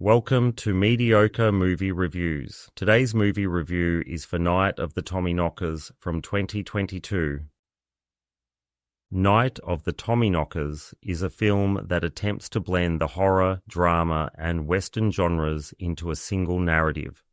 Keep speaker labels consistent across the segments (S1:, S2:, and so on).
S1: Welcome to Mediocre Movie Reviews. Today's movie review is for Night of the Tommyknockers from 2022. Night of the Tommyknockers is a film that attempts to blend the horror, drama, and western genres into a single narrative.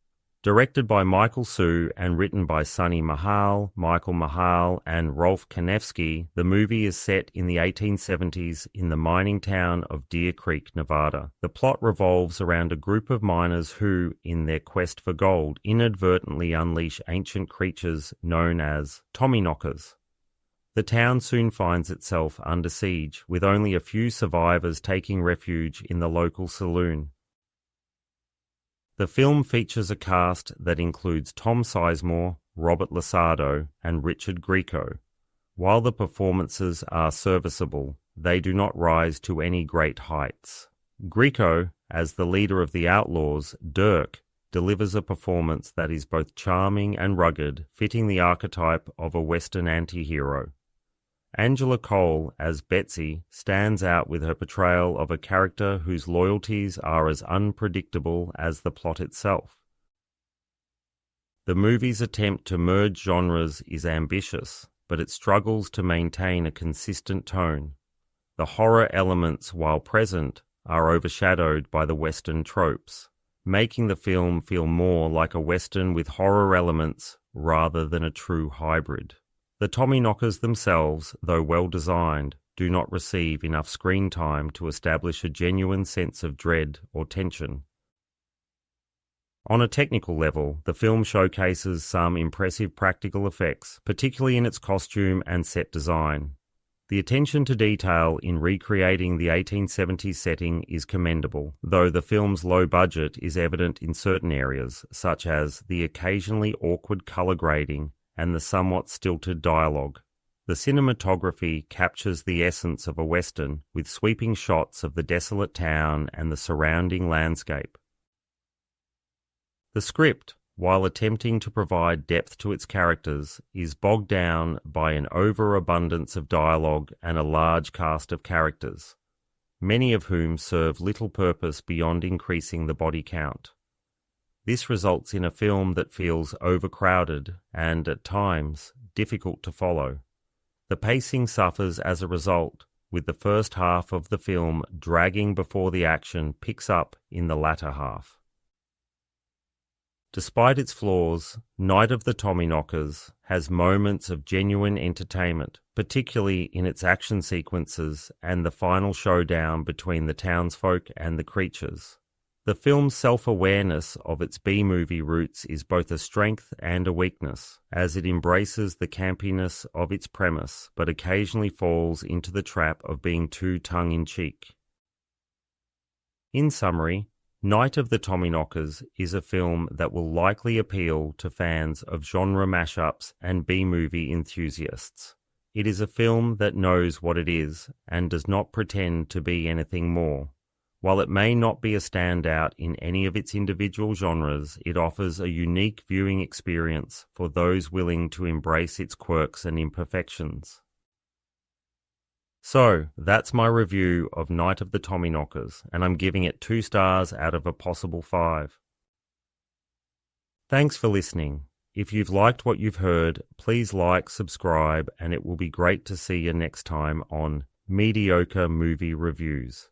S1: Directed by Michael Su and written by Sonny Mahal, Michael Mahal, and Rolfe Kanefsky, the movie is set in the 1870s in the mining town of Deer Creek, Nevada. The plot revolves around a group of miners who, in their quest for gold, inadvertently unleash ancient creatures known as Tommyknockers. The town soon finds itself under siege, with only a few survivors taking refuge in the local saloon. The film features a cast that includes Tom Sizemore, Robert LaSardo, and Richard Grieco. While the performances are serviceable, they do not rise to any great heights. Grieco, as the leader of the outlaws, Dirk, delivers a performance that is both charming and rugged, fitting the archetype of a Western anti-hero. Angela Cole, as Betsy, stands out with her portrayal of a character whose loyalties are as unpredictable as the plot itself. The movie's attempt to merge genres is ambitious, but it struggles to maintain a consistent tone. The horror elements, while present, are overshadowed by the Western tropes, making the film feel more like a Western with horror elements rather than a true hybrid. The Tommyknockers themselves, though well designed, do not receive enough screen time to establish a genuine sense of dread or tension. On a technical level, the film showcases some impressive practical effects, particularly in its costume and set design. The attention to detail in recreating the 1870s setting is commendable, though the film's low budget is evident in certain areas, such as the occasionally awkward color grading and the somewhat stilted dialogue. The cinematography captures the essence of a Western, with sweeping shots of the desolate town and the surrounding landscape. The script, while attempting to provide depth to its characters, is bogged down by an overabundance of dialogue and a large cast of characters, many of whom serve little purpose beyond increasing the body count. This results in a film that feels overcrowded and, at times, difficult to follow. The pacing suffers as a result, with the first half of the film dragging before the action picks up in the latter half. Despite its flaws, Night of the Tommyknockers has moments of genuine entertainment, particularly in its action sequences and the final showdown between the townsfolk and the creatures. The film's self-awareness of its B-movie roots is both a strength and a weakness, as it embraces the campiness of its premise, but occasionally falls into the trap of being too tongue-in-cheek. In summary, Night of the Tommyknockers is a film that will likely appeal to fans of genre mashups and B-movie enthusiasts. It is a film that knows what it is and does not pretend to be anything more. While it may not be a standout in any of its individual genres, it offers a unique viewing experience for those willing to embrace its quirks and imperfections. So, that's my review of Night of the Tommyknockers, and I'm giving it 2 stars out of a possible 5. Thanks for listening. If you've liked what you've heard, please like, subscribe, and it will be great to see you next time on Mediocre Movie Reviews.